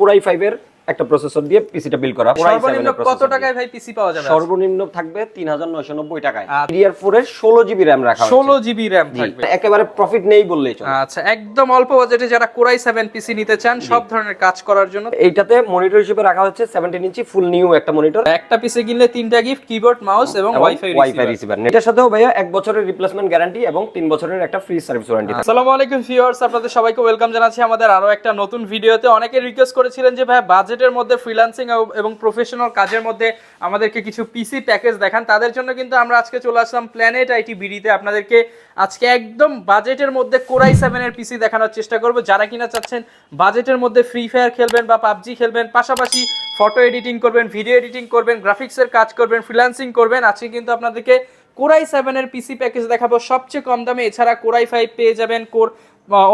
Core i 5 এর একটা processor দিয়ে পিসিটা বিল্ড করা। সর্বনিম্ন কত টাকায় ভাই পিসি পাওয়া যাবে? সর্বনিম্ন থাকবে 3990 টাকায়। DDR4 এর 16 জিবি RAM রাখা আছে। 16 জিবি RAM থাকবে। একেবারে প্রফিট নেই বললেই চলে। আচ্ছা, একদম অল্প বাজেটে যারা কোরাই 7 পিসি নিতে চান সব ধরনের কাজ করার জন্য, এইটাতে মনিটর হিসেবে রাখা হচ্ছে 17 ইঞ্চি ফুল নিউ একটা মনিটর। একটা পিসি কিনলে 3টা গিফট, কিবোর্ড, মাউস এবং ওয়াইফাই রিসিভার। এটার সাথেও ভাইয়া 1 বছরের রিপ্লেসমেন্ট গ্যারান্টি এবং 3 বছরের একটা ফ্রি সার্ভিস ওয়ারেন্টি। আসসালামু আলাইকুম ভিউয়ার্স, আপনাদের সবাইকে ওয়েলকাম জানাচ্ছি আমাদের আরো একটা নতুন ভিডিওতে। অনেকে রিকোয়েস্ট করেছিলেন যে ভাই বাজেটের মধ্যে ফ্রিল্যান্সিং এবং প্রফেশনাল কাজের মধ্যে আমাদেরকে কিছু পিসি প্যাকেজ দেখান। তাদের জন্য কিন্তু আমরা আজকে চলে আসলাম প্ল্যানেট আইটি বিডিতে। আপনাদেরকে আজকে একদম বাজেটের মধ্যে কোরাই 7 এর পিসি দেখানোর চেষ্টা করব। যারা কিনা চাচ্ছেন বাজেটের মধ্যে ফ্রি ফায়ার খেলবেন বা পাবজি খেলবেন, পাশাপাশি ফটো এডিটিং করবেন, ভিডিও এডিটিং করবেন, গ্রাফিক্সের কাজ করবেন, ফ্রিল্যান্সিং করবেন, আজকে কিন্তু আপনাদেরকে কোরাই 7 এর পিসি প্যাকেজ দেখাবো সবচেয়ে কম দামে। এছাড়া কোরাই 5 পেয়ে যাবেন,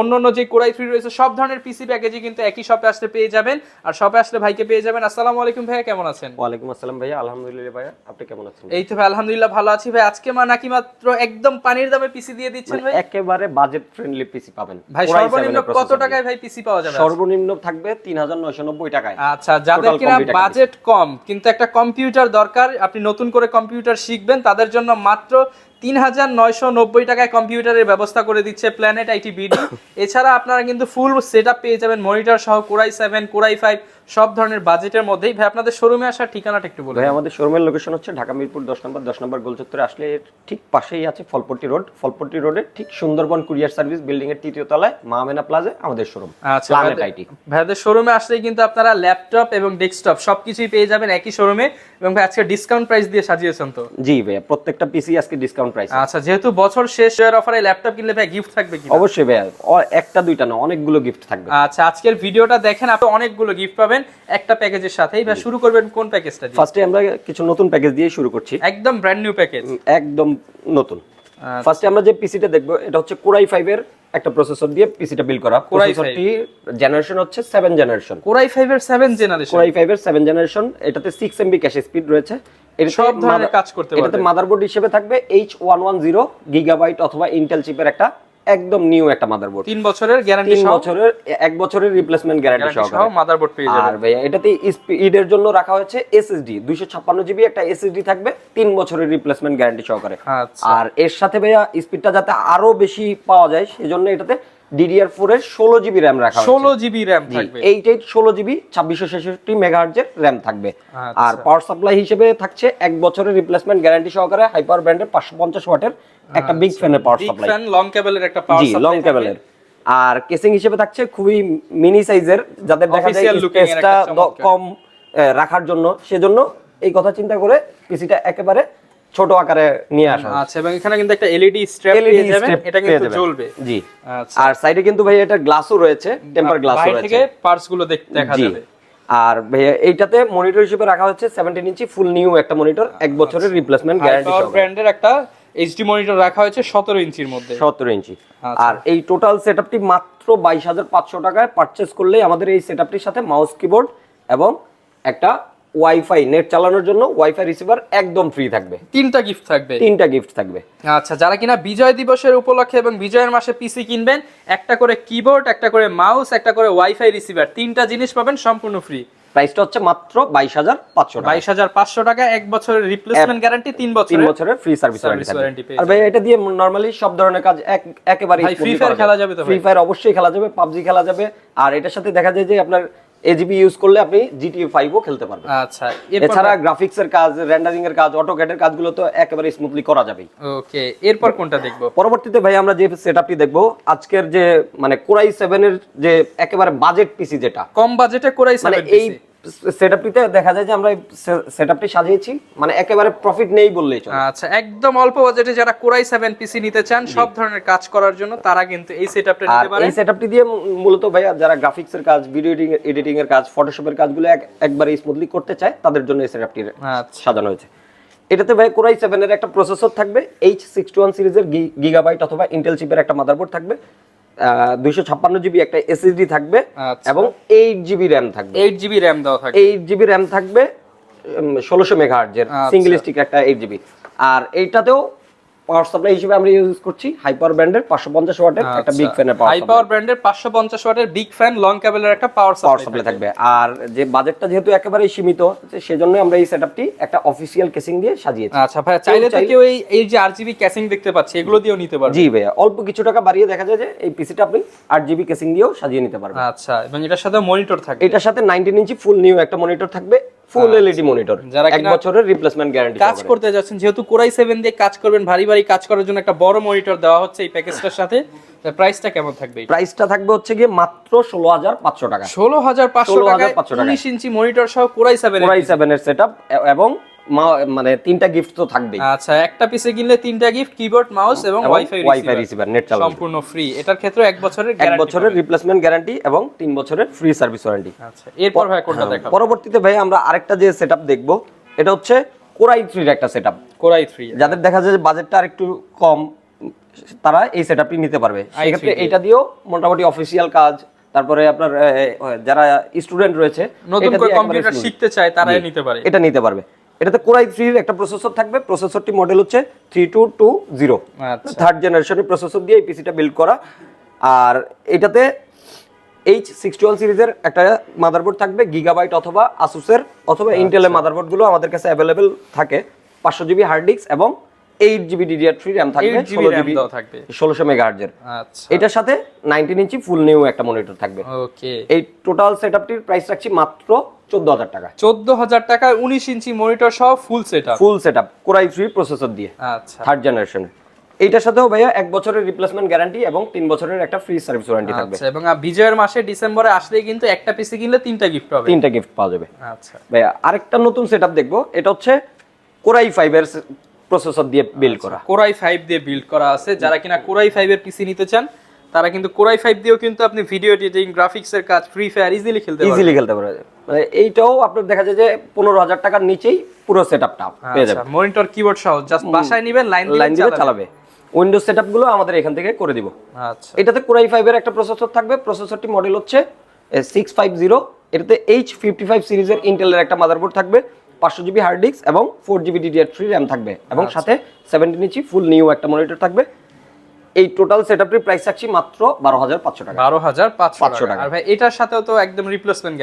অন্যান্য যে কোরাই 3 রয়েছে সব ধরনের পিসি প্যাকেজই কিন্তু একই শপে আসলে পেয়ে যাবেন। আর শপে আসলে ভাইকে পেয়ে যাবেন। আসসালামু আলাইকুম ভাইয়া, কেমন আছেন? ওয়ালাইকুম আসসালাম ভাইয়া, আলহামদুলিল্লাহ ভাইয়া, আপনি কেমন আছেন? এই তো ভাই আলহামদুলিল্লাহ ভালো আছি ভাই। আজকে নাকি মাত্র একদম পানির দামে পিসি দিয়ে দিচ্ছেন ভাই? একেবারে বাজেট ফ্রেন্ডলি পিসি পাবেন ভাই। সর্বনিম্ন কত টাকায় ভাই পিসি পাওয়া যাবে? সর্বনিম্ন থাকবে 3990 টাকায়। আচ্ছা, যাদের কিনা বাজেট কম কিন্তু একটা কম্পিউটার দরকার, আপনি নতুন করে কম্পিউটার শিখবেন, তাদের জন্য মাত্র 3990 টাকায় কম্পিউটারের ব্যবস্থা করে দিচ্ছে প্ল্যানেট আইটি বিডি। এছাড়া আপনারা কিন্তু ফুল সেটআপ পেয়ে যাবেন মনিটর সহ কোরাই 7, কোরাই 5 সব ধরনের বাজেটের মধ্যেই। ভাই আপনাদের শোরুমে আসার ঠিকানাটা একটু বলুন। ভাই আমাদের শোরুমের লোকেশন হচ্ছে ঢাকা মিরপুর 10 নম্বর গোলচত্বরে আসলে ঠিক পাশেই আছে ফলপট্টি রোড। ফলপট্টি রোডে ঠিক সুন্দরবন কুরিয়ার সার্ভিস বিল্ডিং এর 3য় তলায় মামেনা প্লাজা আমাদের শোরুম। আচ্ছা, প্ল্যানেট আইটি ভাইদের শোরুমে আসলেই কিন্তু আপনারা ল্যাপটপ এবং ডেস্কটপ সবকিছুই পেয়ে যাবেন একই শোরুমে। এবং ভাই আজকে ডিসকাউন্ট প্রাইস দিয়ে সাজিয়েছেন তো? জি ভাই, প্রত্যেকটা পিসি আজকে ডিসকাউন্ট প্রাইস। আচ্ছা, যেহেতু বছর শেষ এর অফারে ল্যাপটপ কিনলে ভাই গিফট থাকবে কি? অবশ্যই ভাই, একটা দুইটা না, অনেকগুলো গিফট থাকবে। আচ্ছা, আজকের ভিডিওটা দেখেন, আপনি অনেকগুলো গিফট পাবেন একটা প্যাকেজের সাথেই। ভাই শুরু করবেন কোন প্যাকেজটা দিয়ে? ফার্স্টে আমরা কিছু নতুন প্যাকেজ দিয়ে শুরু করছি। একদম ব্র্যান্ড নিউ প্যাকেজ, একদম নতুন। ফার্স্টে আমরা যে পিসিটা দেখবো এটা হচ্ছে কোরাই 5 এর একটা প্রসেসর দিয়ে পিসিটা বিল্ড করা। প্রসেসরটি জেনারেশন হচ্ছে 7 জেনারেশন। কোরাই 5 এর 7 জেনারেশন। কোরাই 5 এর 7 জেনারেশন। এটাতে 6 MB ক্যাশে স্পিড রয়েছে। এটা সব ধরনের কাজ করতে পারবে। এটাতে মাদারবোর্ড হিসেবে থাকবে H110 গিগাবাইট অথবা ইন্টেল চিপের একটা একদম নিউ একটা মাদারবোর্ড। 3 বছরের গ্যারান্টি সহ, 1 বছরের রিপ্লেসমেন্ট গ্যারান্টি সহ মাদারবোর্ড পেয়ে যাবেন। আর ভাইয়া এটাতে স্পিডের জন্য রাখা হয়েছে SSD 256 জিবি একটা SSD থাকবে 3 বছরের রিপ্লেসমেন্ট গ্যারান্টি সহকারে। আর এর সাথে ভাইয়া স্পিডটা যাতে আরো বেশি পাওয়া যায় সেজন্য এটাতে DDR4 এর 16 জিবি RAM রাখা হয়েছে। 16 জিবি RAM থাকবে। 88 16 জিবি 2666 মেগাহার্জ এর RAM থাকবে। আর পাওয়ার সাপ্লাই হিসেবে থাকছে 1 বছরের রিপ্লেসমেন্ট গ্যারান্টি সহকারে হাইপার ব্র্যান্ডের 550 ওয়াটের একটা বিগ ফ্যানের power supply. Big fan long কেবলের একটা পাওয়ার সাপ্লাই। লং কেবলের। আর কেসিং হিসেবে থাকছে খুবই মিনি সাইজের, যাদের দেখা যায় স্পেসটা কম রাখার জন্য, সেজন্য এই কথা চিন্তা করে পিসিটা একেবারে ছোট আকারে নিয়ে আসা। আচ্ছা, এবং এখানে কিন্তু একটা এলইডি স্ট্র্যাপ পেয়ে যাবেন, এটা কিন্তু জ্বলবে। জি। আচ্ছা, আর সাইডে কিন্তু ভাই এটা গ্লাসও রয়েছে, টেম্পার গ্লাসও রয়েছে, বাইরে থেকে পার্টস গুলো দেখা যাবে। আর ভাইয়া এইটাতে মনিটর হিসেবে রাখা হচ্ছে 17 ইঞ্চি ফুল নিউ একটা মনিটর, 1 বছরের রিপ্লেসমেন্ট গ্যারান্টি সহ। ব্র্যান্ডের একটা এইচডি মনিটর রাখা হয়েছে 17 ইঞ্চির মধ্যে। 17 ইঞ্চি। আর এই টোটাল সেটআপটি মাত্র 22500 টাকায় পারচেজ করলেই আমাদের এই সেটআপটির সাথে মাউস কিবোর্ড এবং একটা ওয়াইফাই নেট চালানোর জন্য ওয়াইফাই রিসিভার একদম ফ্রি থাকবে। 3টা গিফট থাকবে। 3টা গিফট থাকবে। আচ্ছা, যারা কিনা বিজয় দিবসের উপলক্ষে এবং বিজয়ের মাসে পিসি কিনবেন, একটা করে কিবোর্ড, একটা করে মাউস, একটা করে ওয়াইফাই রিসিভার, 3টা জিনিস পাবেন সম্পূর্ণ ফ্রি। প্রাইসটা হচ্ছে মাত্র 22500 টাকা। 22500 টাকা, 1 বছরের রিপ্লেসমেন্ট গ্যারান্টি, 3 বছরের ফ্রি সার্ভিস ওয়ারেন্টি। আর আর ভাই এটা দিয়ে নরমালি সব ধরনের কাজ একেবারে ফ্রি ফায়ার খেলা যাবে তো? ফ্রি ফায়ার অবশ্যই খেলা যাবে, পাবজি খেলা যাবে। আর এটার সাথে দেখা যায় যে আপনার এজিবি ইউজ করলে আপনি GTA 5 ও খেলতে পারবেন। আচ্ছা, এছাড়া গ্রাফিক্স এর কাজ, রেন্ডারিং এর কাজ, অটোক্যাড এর কাজগুলো তো একেবারে স্মুথলি করা যাবে। ওকে, এরপর কোনটা দেখব? পরবর্তীতে ভাই আমরা যে সেটআপটি দেখব আজকের যে মানে কোরাই 7 এর যে একেবারে বাজেট পিসি, যেটা কম বাজেটে কোরাই 7 পিসি, এই সেটআপটিতে দেখা যায় যে আমরা সেটআপটি সাজিয়েছি মানে একেবারে প্রফিট নেই বললেই চলে। আচ্ছা, একদম অল্প বাজেটে যারা কোরাই 7 পিসি নিতে চান সব ধরনের কাজ করার জন্য, তারা কিন্তু এই সেটআপটা নিতে পারেন। এই সেটআপটি দিয়ে মূলত ভাইয়া যারা গ্রাফিক্স এর কাজ, ভিডিও এডিটিং এর কাজ, ফটোশপের কাজগুলো একবারে স্মুথলি করতে চায় তাদের জন্য এই সেটআপটি সাজানো হয়েছে। এটাতে ভাই কোরাই 7 এর একটা প্রসেসর থাকবে, H61 সিরিজের গিগাবাইট অথবা ইন্টেল চিপের একটা মাদারবোর্ড থাকবে, 256 জিবি একটা SSD থাকবে এবং 8 জিবি RAM থাকবে। 8 জিবি RAM দাও থাকবে। 8 জিবি RAM থাকবে 1600 মেগাহার্জ এর সিঙ্গেল স্টিক একটা 8 জিবি। আর এইটাতেও পাওয়ার সাপ্লাই হিসেবে আমরা ইউজ করছি হাই পাওয়ার ব্র্যান্ডের 550 ওয়াটের একটা বিগ ফ্যানের পাওয়ার হাই পাওয়ার ব্র্যান্ডের 550 ওয়াটের বিগ ফ্যান লং কেবলের একটা পাওয়ার সাপ্লাই থাকবে। আর যে বাজেটটা যেহেতু একেবারেই সীমিত, সেজন্য আমরা এই সেটআপটি একটা অফিশিয়াল কেসিং দিয়ে সাজিয়েছি। আচ্ছা ভাই, চাইলে তো কেউ এই যে আরজিবি কেসিং দেখতে পাচ্ছি এগুলো দিয়েও নিতে পারবে? জি ভাইয়া, অল্প কিছু টাকা বাড়িয়ে দেখা যায় যে এই পিসিটা আপনি 8GB কেসিং দিয়েও সাজিয়ে নিতে পারবেন। আচ্ছা, এবং এটার সাথে মনিটর থাকবে। এটার সাথে 19 ইঞ্চি ফুল নিউ একটা মনিটর থাকবে, ফুল এলইডি মনিটর, 1 বছরের রিপ্লেসমেন্ট গ্যারান্টি। কাজ করতে যাচ্ছেন যেহেতু কোরাই 7 দিয়ে কাজ করবেন, ভারী ভারী কাজ করার জন্য একটা বড় মনিটর দেওয়া হচ্ছে এই প্যাকেজটার সাথে। প্রাইসটা কেমন থাকবে? প্রাইসটা থাকবে হচ্ছে গিয়ে মাত্র 16500 টাকা। 16500 টাকায় 19 ইঞ্চি মনিটর সহ কোরাই 7 এর সেটআপ, এবং মানে 3টা গিফট তো থাকবেই। আচ্ছা, একটা পিসে কিনলে 3টা গিফট, কিবোর্ড, মাউস এবং ওয়াইফাই রিসিভার, নেট চালানো সম্পূর্ণ ফ্রি। এটার ক্ষেত্রে 1 বছরের রিপ্লেসমেন্ট গ্যারান্টি এবং 3 বছরের ফ্রি সার্ভিস ওয়ারেন্টি। আচ্ছা, এরপর ভাই কোনটা দেখাবো? পরবর্তীতে ভাই আমরা আরেকটা যে সেটআপ দেখব, এটা হচ্ছে কোরাই 3 এর একটা সেটআপ। কোরাই 3 যাদের দেখা যায় যে বাজেটটা আরেকটু কম, তারা এই সেটআপটি নিতে পারবে। সেক্ষেত্রে এটা দিয়েও মোটামুটি অফিসিয়াল কাজ, তারপরে আপনার যারা স্টুডেন্ট রয়েছে নতুন করে কম্পিউটার শিখতে চায় তারাই নিতে পারে, এটা নিতে পারবে। এটাতে কোরাই 3 এর একটা প্রসেসর থাকবে। প্রসেসরটি মডেল হচ্ছে 3220, থার্ড জেনারেশনের প্রসেসর দিয়ে এই পিসিটা বিল্ড করা। আর এটাতে H61 সিরিজের একটা মাদারবোর্ড থাকবে, গিগাবাইট অথবা আসুসের অথবা ইন্টেলের মাদারবোর্ড গুলো আমাদের কাছে অ্যাভেলেবেল থাকে। 500GB হার্ড ডিস্ক এবং 8GB DDR3 RAM থাকবে, 1600 মেগাহার্জ এর। আচ্ছা, এটার সাথে 19 ইঞ্চি ফুল নিউ একটা মনিটর থাকবে। ওকে, এই টোটাল সেটআপটির প্রাইস রাখছি মাত্র 14000 টাকা। 14000 টাকায় 19 ইঞ্চি মনিটর সহ ফুল সেটআপ কোরাই 3 প্রসেসর দিয়ে। আচ্ছা, থার্ড জেনারেশন। এইটার সাথেও ভাইয়া 1 বছরের রিপ্লেসমেন্ট গ্যারান্টি এবং 3 বছরের একটা ফ্রি সার্ভিস ওয়ারেন্টি থাকবে। আচ্ছা, এবং বিজয়ের মাসে ডিসেম্বরে আসলেই কিন্তু একটা পিসি কিনলে 3টা গিফট পাবে। 3টা গিফট পাওয়া যাবে। আচ্ছা ভাইয়া, আরেকটা নতুন সেটআপ দেখবো, এটা হচ্ছে কোরাই 5 এর প্রসেসর দিয়ে বিল্ড করা। কোরাই 5 দিয়ে বিল্ড করা আছে। যারা কিনা কোরাই 5 এর পিসি নিতে চান তারা কিন্তু কোরাই 5 দিয়েও কিন্তু আপনি ভিডিও এডিটিং, গ্রাফিক্সের কাজ, ফ্রি ফায়ার ইজিলি খেলতে পারবেন। মানে এইটাও আপনার দেখা যায় যে 15000 টাকার নিচেই পুরো সেটআপটা পেয়ে যাবেন। মনিটর, কিবোর্ড সহ জাস্ট বাসায় নেবেন, লাইন দিয়ে চালাবে। উইন্ডোজ সেটআপ গুলো আমাদের এখান থেকে করে দিব। আচ্ছা, এটাতে কোরাই 5 এর একটা প্রসেসর থাকবে। প্রসেসরটি মডেল হচ্ছে 650। এটাতে H55 সিরিজের ইন্টেলের একটা মাদারবোর্ড থাকবে, 500GB হার্ড ডিস্ক এবং 4GB DDR3 RAM থাকবে, এবং সাথে 17 ইঞ্চি ফুল নিউ একটা মনিটর থাকবে। এই টোটাল সেটআপটির প্রাইস রাখছি মাত্র 12500 টাকা। 12500 টাকা। আর ভাই এটার সাথেও তো একদম রিপ্লেসমেন্ট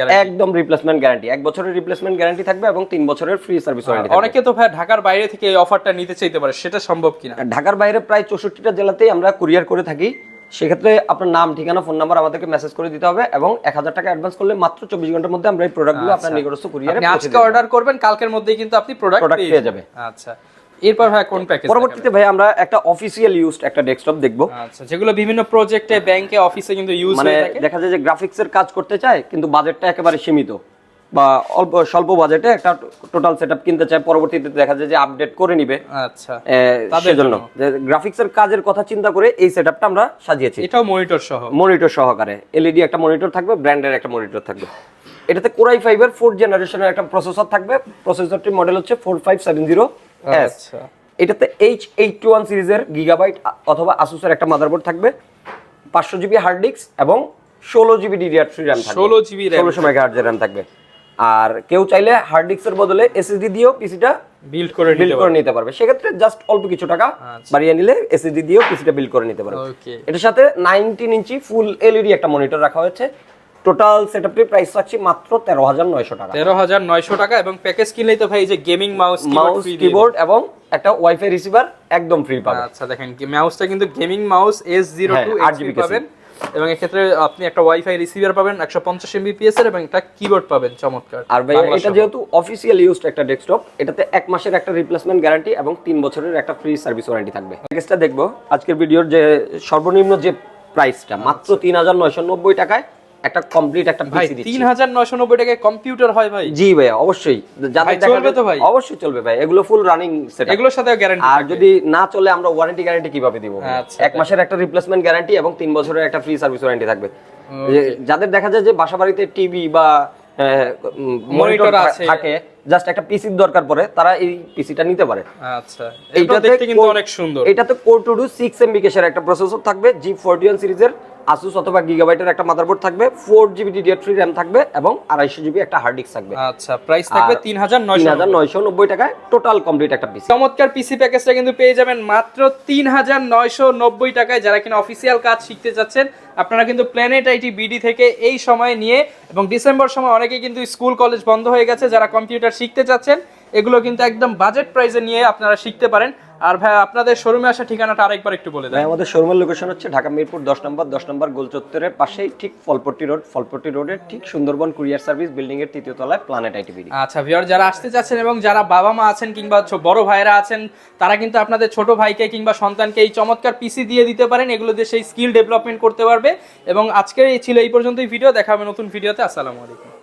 গ্যারান্টি, 1 বছরের রিপ্লেসমেন্ট গ্যারান্টি থাকবে এবং 3 বছরের ফ্রি সার্ভিস ওয়ারেন্টি থাকবে। অনেকে তো ভাই ঢাকার বাইরে থেকে এই অফারটা নিতে চাইতে পারে, সেটা সম্ভব কিনা? ঢাকার বাইরে প্রায় 64টা জেলাতেই আমরা কুরিয়ার করে থাকি। সেক্ষেত্রে আপনার নাম, ঠিকানা, ফোন নাম্বার আমাদেরকে মেসেজ করে দিতে হবে, এবং 1000 টাকা অ্যাডভান্স করলে মাত্র 24 ঘন্টার মধ্যে আমরা এই প্রোডাক্টগুলো আপনার নিকটস্থ কুরিয়ারে আপনি আজকে অর্ডার করবেন, কালকের মধ্যেই কিন্তু আপনি প্রোডাক্ট পেয়ে যাবেন। আচ্ছা, এরপর ভাই কোন প্যাকেজ? পরবর্তীতে ভাই আমরা একটা অফিসিয়াল ইউজড একটা ডেস্কটপ দেখব। আচ্ছা, যেগুলো বিভিন্ন প্রজেক্টে, ব্যাংকে, অফিসে কিন্তু ইউজ হয়ে থাকে। দেখা যায় যে গ্রাফিক্সের কাজ করতে চায় কিন্তু বাজেটটা একেবারে সীমিত, বা স্বল্প বাজেটে একটা টোটাল সেটআপ কিনতে চায়, পরবর্তীতে দেখা যায় যে আপডেট করে নিবে। আচ্ছা, তাদের জন্য যে গ্রাফিক্সের কাজের কথা চিন্তা করে এই সেটআপটা আমরা সাজিয়েছি। এটাও মনিটর সহকারে, এলইডি একটা মনিটর থাকবে, ব্র্যান্ডের একটা মনিটর থাকবে। এটাতে কোরাই 5 এর 4th জেনারেশনের একটা প্রসেসর থাকবে। প্রসেসরটির মডেল হচ্ছে 4570S। আচ্ছা, এটাতে H81 সিরিজের গিগাবাইট অথবা আসুসের একটা মাদারবোর্ড থাকবে, 500GB হার্ড ডিস্ক এবং 16GB DDR3 RAM থাকবে, 1600 মেগাহার্জ RAM থাকবে। আর কেউ চাইলে হার্ড ডিস্কের বদলে এসএসডি দিয়েও পিসিটা বিল্ড করে নিতে পারবে। সেক্ষেত্রে জাস্ট অল্প কিছু টাকা বাড়িয়ে নিলে এসএসডি দিয়েও পিসিটা বিল্ড করে নিতে পারবে। এটার সাথে 19 ইঞ্চি ফুল এলইডি একটা মনিটর রাখা হয়েছে। টোটাল সেটআপটির প্রাইস রাখছি মাত্র 13900 টাকা। 13900 টাকা, এবং প্যাকেজ কিনলেই তো ভাই এই যে গেমিং মাউস, কিবোর্ড এবং একটা ওয়াইফাই রিসিভার একদম ফ্রি পাবেন। আচ্ছা, দেখেন মাউসটা কিন্তু গেমিং মাউস S02 8GB পাবেন, এবং এই ক্ষেত্রে আপনি একটা ওয়াইফাই রিসিভার পাবেন 150 Mbps এর, এবং একটা কিবোর্ড পাবেন চমৎকার। আর ভাই এটা যেহেতু অফিসিয়াল ইউজড একটা ডেস্কটপ, এটাতে 1 মাসের একটা রিপ্লেসমেন্ট গ্যারান্টি এবং 3 বছরের একটা ফ্রি সার্ভিস ওয়ারেন্টি থাকবে। প্যাকেজটা দেখবো আজকের ভিডিওর যে সর্বনিম্ন যে প্রাইসটা, মাত্র 3990 টাকায় একটা কমপ্লিট একটা পিসি দিচ্ছি। 3990 টাকায় কম্পিউটার হয় ভাই? জি ভাই, অবশ্যই। যাদের চলবে তো ভাই? অবশ্যই চলবে ভাই, এগুলো ফুল রানিং সেটআপ, এগুলোর সাথে গ্যারান্টি। আর যদি না চলে আমরা ওয়ারেন্টি গ্যারান্টি কিভাবে দিব? 1 মাসের একটা রিপ্লেসমেন্ট গ্যারান্টি এবং 3 বছরের একটা ফ্রি সার্ভিস ওয়ারেন্টি থাকবে। যাদের দেখা যায় যে বাসা বাড়িতে টিভি বা মনিটর থাকে, জাস্ট একটা পিসির দরকার পড়ে, তারা এই পিসিটা নিতে পারে। আচ্ছা, এটা দেখতে কিন্তু অনেক সুন্দর। এটাতে Core 2 6 MB ক্যাশের একটা প্রসেসর থাকবে, G41 সিরিজের Asus অথবা গিগাবাইটের একটা মাদারবোর্ড থাকবে, 4GB DDR3 RAM থাকবে এবং 250GB একটা হার্ড ডিস্ক থাকবে। আচ্ছা, প্রাইস থাকবে 3990 টাকায় টোটাল কমপ্লিট একটা পিসি। চমৎকার পিসি প্যাকেজটা কিন্তু পেয়ে যাবেন মাত্র 3990 টাকায়। যারা কিনা অফিসিয়াল কাজ শিখতে যাচ্ছেন আপনারা কিন্তু প্ল্যানেট আইটি বিডি থেকে এই সময় নিয়ে, এবং ডিসেম্বর সময় অনেকে কিন্তু স্কুল কলেজ বন্ধ হয়ে গেছে, যারা কম্পিউটার শিখতে চাচ্ছেন এগুলো কিন্তু একদম বাজেট প্রাইসে নিয়ে আপনারা শিখতে পারেন। আর ভাই আপনাদের শোরুমে আসা ঠিকানাটা আরেকবার একটু বলে দেন। আমাদের শোরুমের লোকেশন হচ্ছে ঢাকা মিরপুর 10 নম্বর গোল চত্বরের পাশেই, ঠিক ফলপট্টি রোডের ঠিক সুন্দরবন কুরিয়ার সার্ভিস বিল্ডিং এর 3য় তলায় প্ল্যানেট আইটি বিডি। আচ্ছা ভিউয়ার, যারা আসতে চাচ্ছেন এবং যারা বাবা মা আছেন কিংবা বড় ভাইরা আছেন, তারা কিন্তু আপনাদের ছোট ভাইকে কিংবা সন্তানকে এই চমৎকার পিসি দিয়ে দিতে পারেন। এগুলো দিয়ে সেই স্কিল ডেভেলপমেন্ট করতে পারবে। এবং আজকের এই ছিল এই পর্যন্তই ভিডিও, দেখা হবে নতুন ভিডিওতে। আসসালামু আলাইকুম।